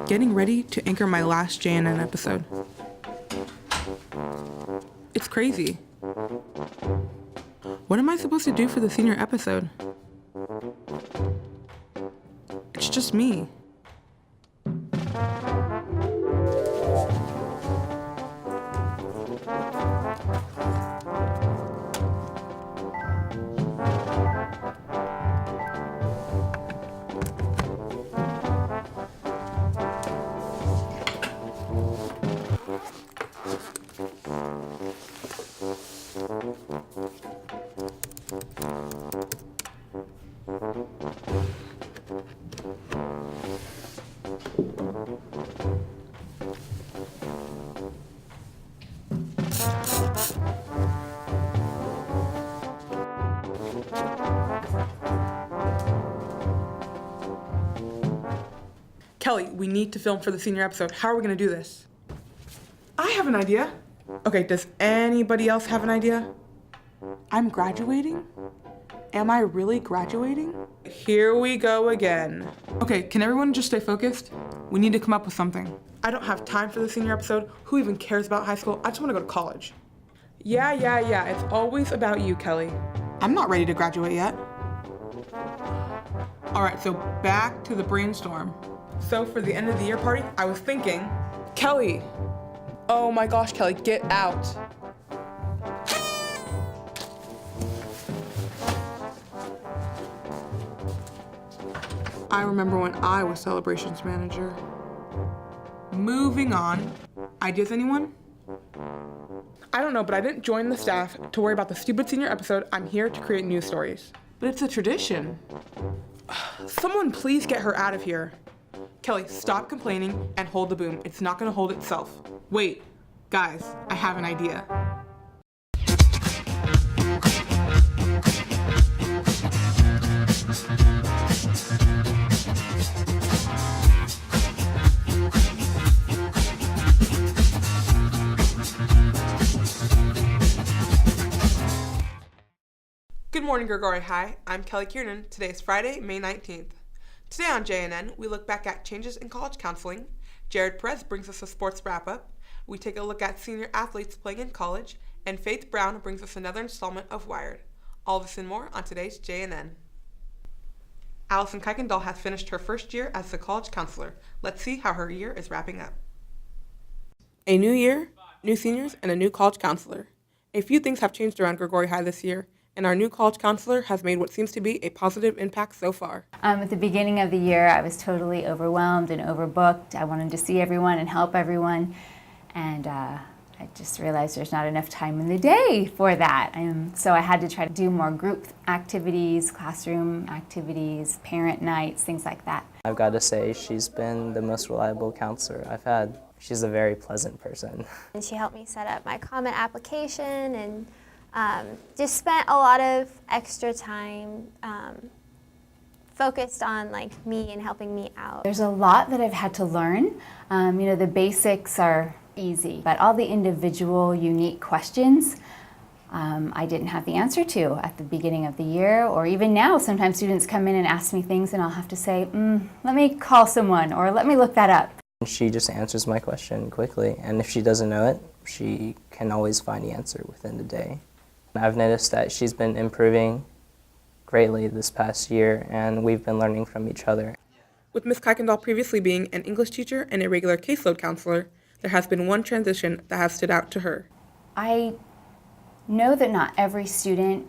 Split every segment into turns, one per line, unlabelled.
Getting ready to anchor my last JNN episode. It's crazy. What am I supposed to do for the senior episode? It's just me. Kelly, we need to film for the senior episode. How are we gonna do this? I have an idea. Okay, does anybody else have an idea? I'm graduating? Am I really graduating? Here we go again. Okay, can everyone just stay focused? We need to come up with something. I don't have time for the senior episode. Who even cares about high school? I just wanna go to college. Yeah, it's always about you, Kelly. I'm not ready to graduate yet. All right, so back to the brainstorm. So for the end of the year party, I was thinking, Kelly. Oh my gosh, Kelly, get out. I remember when I was celebrations manager. Moving on. Ideas, anyone? I don't know, but I didn't join the staff to worry about the stupid senior episode. I'm here to create news stories. But it's a tradition. Someone please get her out of here. Kelly, stop complaining and hold the boom. It's not gonna hold itself. Wait, guys, I have an idea. Good morning, Gregory High. I'm Kelly Kiernan. Today is Friday, May 19th. Today on JNN, we look back at changes in college counseling. Jared Perez brings us a sports wrap-up. We take a look at senior athletes playing in college. And Faith Brown brings us another installment of Wired. All this and more on today's JNN. Allison Kuykendall has finished her first year as the college counselor. Let's see how her year is wrapping up. A new year, new seniors, and a new college counselor. A few things have changed around Gregory High this year, and our new college counselor has made what seems to be a positive impact so far.
At the beginning of the year, I was totally overwhelmed and overbooked. I wanted to see everyone and help everyone, and I just realized there's not enough time in the day for that. So I had to try to do more group activities, classroom activities, parent nights, things like that.
I've got to say she's been the most reliable counselor I've had. She's a very pleasant person.
And she helped me set up my comment application and just spent a lot of extra time focused on me and helping me out.
There's a lot that I've had to learn. The basics are easy, but all the individual, unique questions I didn't have the answer to at the beginning of the year, or even now. Sometimes students come in and ask me things and I'll have to say, let me call someone or let me look that up.
She just answers my question quickly, and if she doesn't know it, she can always find the answer within the day. I've noticed that she's been improving greatly this past year, and we've been learning from each other.
With Ms. Kuykendall previously being an English teacher and a regular caseload counselor, there has been one transition that has stood out to her.
I know that not every student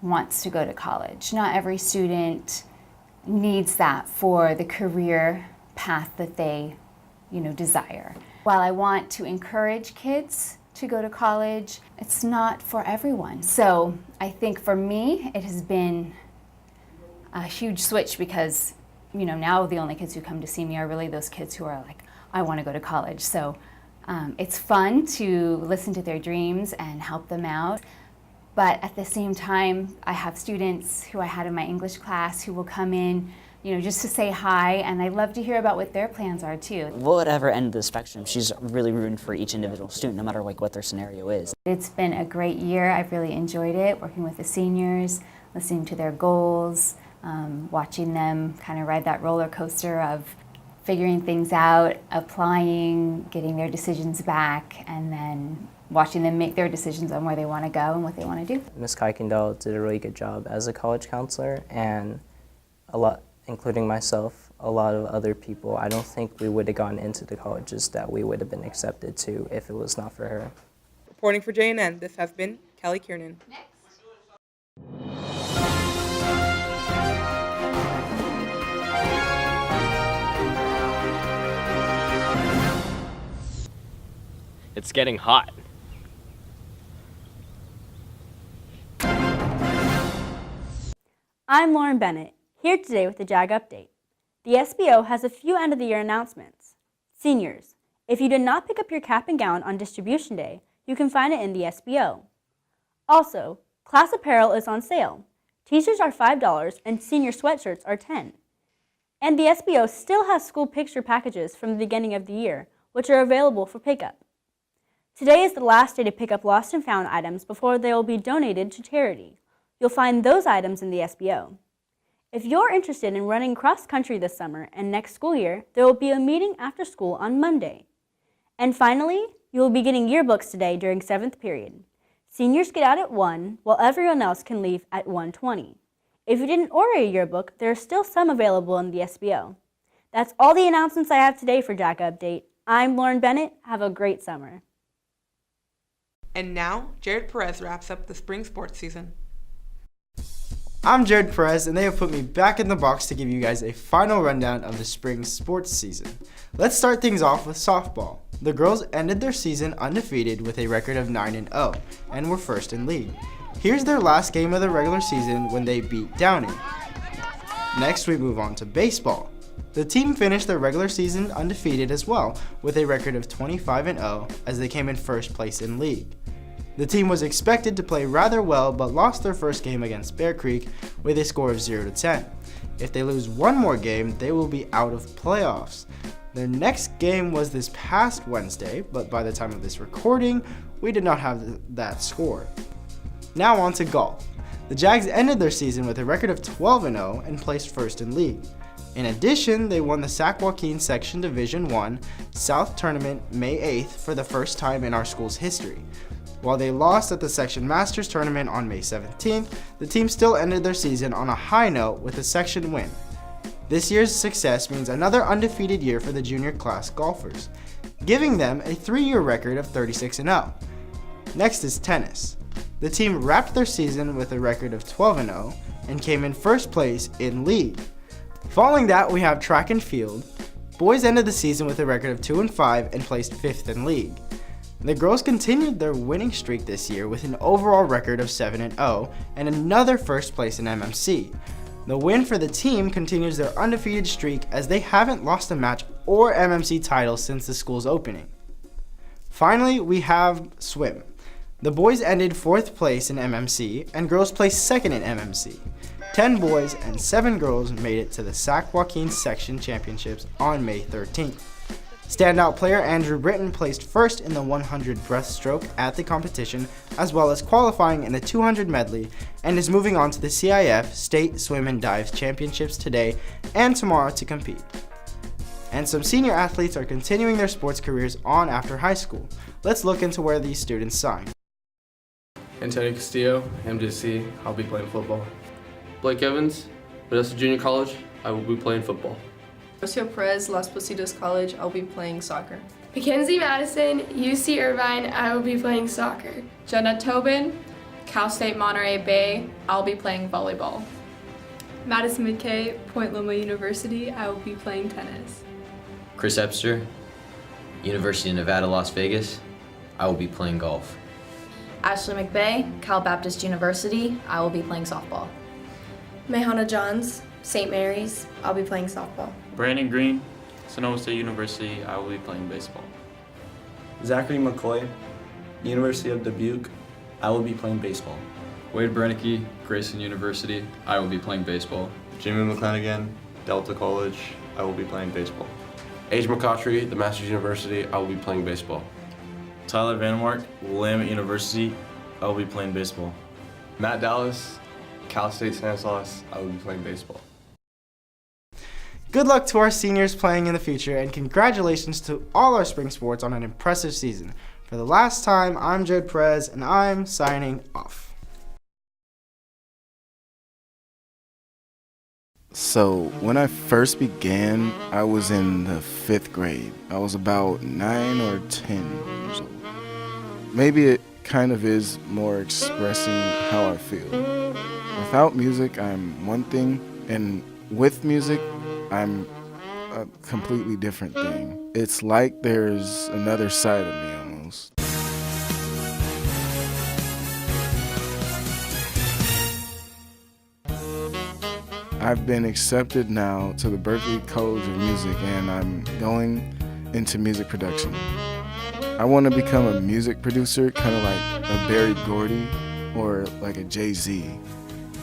wants to go to college. Not every student needs that for the career path that they, desire. While I want to encourage kids to go to college, it's not for everyone. So I think for me, it has been a huge switch because, now the only kids who come to see me are really those kids who are like, I want to go to college. So it's fun to listen to their dreams and help them out. But at the same time, I have students who I had in my English class who will come in, just to say hi, and I love to hear about what their plans are too.
Whatever end of the spectrum, she's really rooting for each individual student, no matter what their scenario is.
It's been a great year. I've really enjoyed it, working with the seniors, listening to their goals, watching them kind of ride that roller coaster of figuring things out, applying, getting their decisions back, and then watching them make their decisions on where they want to go and what they want to do.
Ms. Kuykendall did a really good job as a college counselor, and a lot, including myself, a lot of other people, I don't think we would have gone into the colleges that we would have been accepted to if it was not for her.
Reporting for JNN, this has been Kelly Kiernan.
It's getting hot.
I'm Lauren Bennett, here today with the JAG Update. The SBO has a few end-of-the-year announcements. Seniors, if you did not pick up your cap and gown on distribution day, you can find it in the SBO. Also, class apparel is on sale. T-shirts are $5 and senior sweatshirts are $10. And the SBO still has school picture packages from the beginning of the year, which are available for pickup. Today is the last day to pick up lost and found items before they will be donated to charity. You'll find those items in the SBO. If you're interested in running cross-country this summer and next school year, there will be a meeting after school on Monday. And finally, you will be getting yearbooks today during 7th period. Seniors get out at 1, while everyone else can leave at 1:20. If you didn't order a yearbook, there are still some available in the SBO. That's all the announcements I have today for JAG Update. I'm Lauren Bennett. Have a great summer.
And now, Jared Perez wraps up the spring sports season.
I'm Jared Perez, and they have put me back in the box to give you guys a final rundown of the spring sports season. Let's start things off with softball. The girls ended their season undefeated with a record of 9-0 and were first in league. Here's their last game of the regular season when they beat Downing. Next, we move on to baseball. The team finished their regular season undefeated as well, with a record of 25-0 as they came in first place in league. The team was expected to play rather well, but lost their first game against Bear Creek with a score of 0-10. If they lose one more game, they will be out of playoffs. Their next game was this past Wednesday, but by the time of this recording, we did not have that score. Now on to golf. The Jags ended their season with a record of 12-0 and placed first in league. In addition, they won the Sac Joaquin Section Division I South Tournament May 8th for the first time in our school's history. While they lost at the Section Masters Tournament on May 17th, the team still ended their season on a high note with a section win. This year's success means another undefeated year for the junior class golfers, giving them a 3-year record of 36-0. Next is tennis. The team wrapped their season with a record of 12-0 and came in first place in league. Following that, we have track and field. Boys ended the season with a record of 2-5 and placed 5th in league. The girls continued their winning streak this year with an overall record of 7-0 and another first place in MMC. The win for the team continues their undefeated streak as they haven't lost a match or MMC title since the school's opening. Finally, we have swim. The boys ended 4th place in MMC and girls placed 2nd in MMC. 10 boys and 7 girls made it to the Sac Joaquin Section Championships on May 13th. Standout player Andrew Britton placed first in the 100 breaststroke at the competition, as well as qualifying in the 200 medley, and is moving on to the CIF State Swim and Dive Championships today and tomorrow to compete. And some senior athletes are continuing their sports careers on after high school. Let's look into where these students sign.
Antonio Castillo, MDC, I'll be playing football. Blake Evans, Modesto Junior College, I will be playing football.
Rocio Perez, Las Positas College, I'll be playing soccer.
Mackenzie Madison, UC Irvine, I will be playing soccer.
Jenna Tobin, Cal State Monterey Bay, I'll be playing volleyball.
Madison McKay, Point Loma University, I will be playing tennis.
Chris Epster, University of Nevada, Las Vegas, I will be playing golf.
Ashley McVeigh, Cal Baptist University, I will be playing softball.
Mehana Johns, St. Mary's, I'll be playing softball.
Brandon Green, Sonoma State University, I will be playing baseball.
Zachary McCoy, University of Dubuque, I will be playing baseball.
Wade Bernicki, Grayson University, I will be playing baseball.
Jimmy McClanagan, Delta College, I will be playing baseball.
Age McCautry, the Masters University, I will be playing baseball.
Tyler Van Mark, Willamette University, I will be playing baseball.
Matt Dallas,
Cal State Stanislaus, I will be playing baseball.
Good luck to our seniors playing in the future, and congratulations to all our spring sports on an impressive season. For the last time, I'm Jared Perez, and I'm signing off.
So, when I first began, I was in the 5th grade. I was about 9 or 10 years old. Maybe it kind of is more expressing how I feel. Without music, I'm one thing, and with music, I'm a completely different thing. It's like there's another side of me almost. I've been accepted now to the Berklee College of Music, and I'm going into music production. I want to become a music producer, kind of like a Berry Gordy or like a Jay-Z.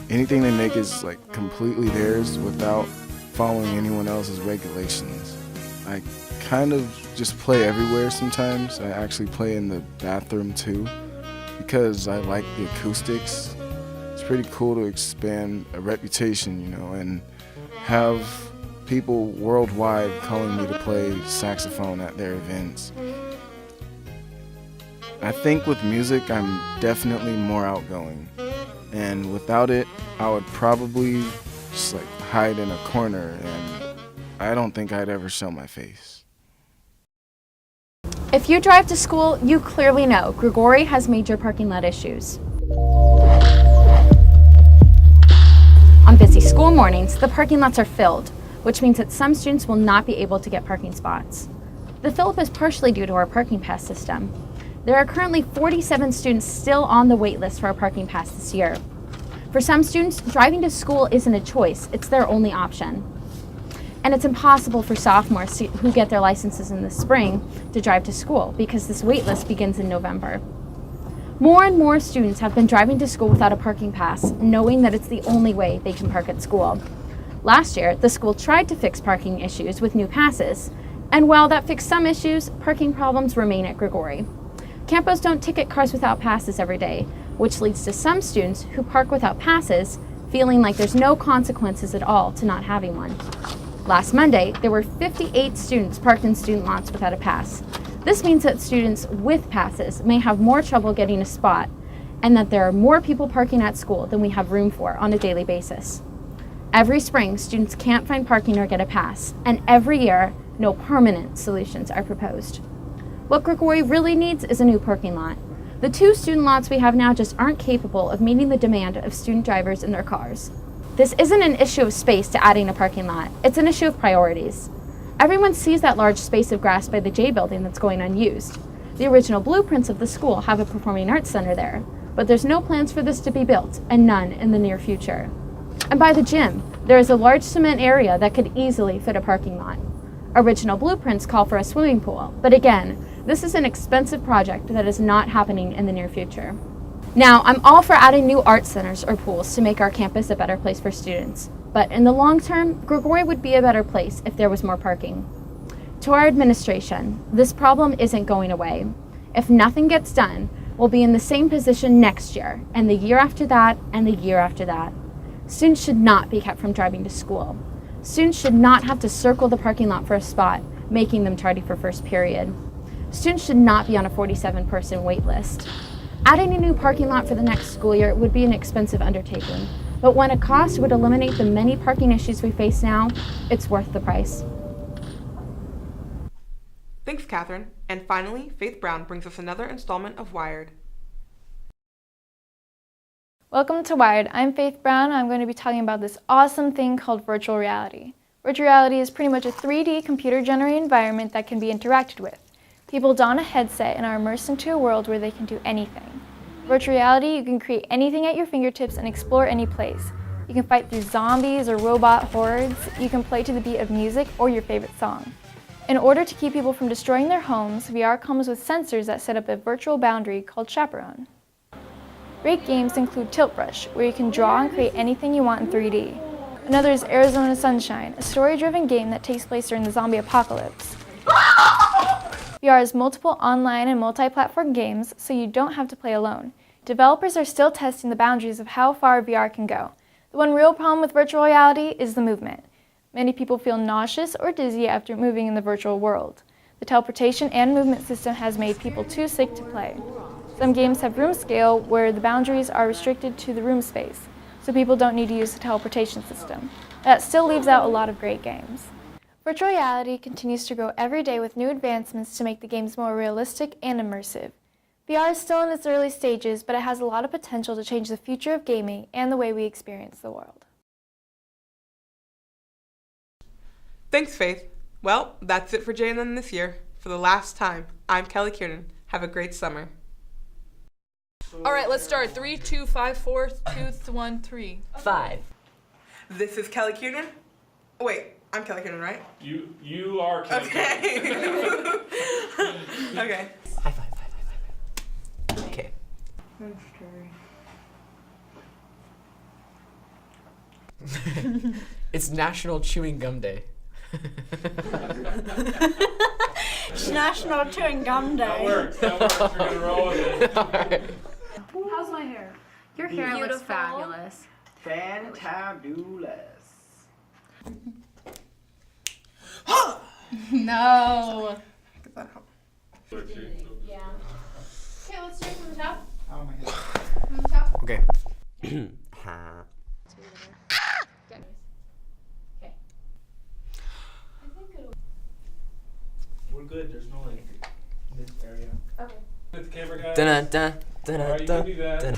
Anything they make is like completely theirs without following anyone else's regulations. I kind of just play everywhere sometimes. I actually play in the bathroom too because I like the acoustics. It's pretty cool to expand a reputation, you know, and have people worldwide calling me to play saxophone at their events. I think with music, I'm definitely more outgoing. And without it, I would probably just like hide in a corner, and I don't think I'd ever show my face.
If you drive to school, you clearly know Grigori has major parking lot issues. On busy school mornings, the parking lots are filled, which means that some students will not be able to get parking spots. The fill-up is partially due to our parking pass system. There are currently 47 students still on the wait list for a parking pass this year. For some students, driving to school isn't a choice, it's their only option. And it's impossible for sophomores who get their licenses in the spring to drive to school because this wait list begins in November. More and more students have been driving to school without a parking pass, knowing that it's the only way they can park at school. Last year, the school tried to fix parking issues with new passes, and while that fixed some issues, parking problems remain at Grigori. Campos don't ticket cars without passes every day, which leads to some students who park without passes feeling like there's no consequences at all to not having one. Last Monday, there were 58 students parked in student lots without a pass. This means that students with passes may have more trouble getting a spot, and that there are more people parking at school than we have room for on a daily basis. Every spring, students can't find parking or get a pass, and every year, no permanent solutions are proposed. What Grigori really needs is a new parking lot. The 2 student lots we have now just aren't capable of meeting the demand of student drivers in their cars. This isn't an issue of space to adding a parking lot, it's an issue of priorities. Everyone sees that large space of grass by the J building that's going unused. The original blueprints of the school have a performing arts center there, but there's no plans for this to be built, and none in the near future. And by the gym, there is a large cement area that could easily fit a parking lot. Original blueprints call for a swimming pool, but again, this is an expensive project that is not happening in the near future. Now, I'm all for adding new art centers or pools to make our campus a better place for students, but in the long term, Grigori would be a better place if there was more parking. To our administration, this problem isn't going away. If nothing gets done, we'll be in the same position next year, and the year after that, and the year after that. Students should not be kept from driving to school. Students should not have to circle the parking lot for a spot, making them tardy for first period. Students should not be on a 47-person wait list. Adding a new parking lot for the next school year would be an expensive undertaking, but when a cost would eliminate the many parking issues we face now, it's worth the price.
Thanks, Catherine. And finally, Faith Brown brings us another installment of Wired.
Welcome to Wired. I'm Faith Brown. I'm going to be talking about this awesome thing called virtual reality. Virtual reality is pretty much a 3D computer-generated environment that can be interacted with. People don a headset and are immersed into a world where they can do anything. Virtual reality, you can create anything at your fingertips and explore any place. You can fight through zombies or robot hordes. You can play to the beat of music or your favorite song. In order to keep people from destroying their homes, VR comes with sensors that set up a virtual boundary called Chaperone. Great games include Tilt Brush, where you can draw and create anything you want in 3D. Another is Arizona Sunshine, a story-driven game that takes place during the zombie apocalypse. VR has multiple online and multi-platform games, so you don't have to play alone. Developers are still testing the boundaries of how far VR can go. The one real problem with virtual reality is the movement. Many people feel nauseous or dizzy after moving in the virtual world. The teleportation and movement system has made people too sick to play. Some games have room scale where the boundaries are restricted to the room space, so people don't need to use the teleportation system. That still leaves out a lot of great games. Virtual reality continues to grow every day with new advancements to make the games more realistic and immersive. VR is still in its early stages, but it has a lot of potential to change the future of gaming and the way we experience the world.
Thanks, Faith. Well, that's it for JNN this year. For the last time, I'm Kelly Kiernan. Have a great summer.
All right, let's start. 3, 2, 5, 4, 2, 1, 3.
5.
This is Kelly Kiernan. Oh, wait, I'm Kelly Kiernan, right?
You are Kelly.
Okay. Okay.
High five. Okay. It's National Chewing Gum Day.
It's National Chewing Gum Day.
That works. We're gonna roll with it.
Alright.
How's my hair?
Your hair looks fabulous.
Fantabulous.
No.
Yeah. Okay, let's start from the top.
Oh my god.
From the top.
Okay.
We're good. There's no like this area.
Okay.
With the camera guys.
Dun-dun, dun,
Alright, you
dun,
can do that.
dun.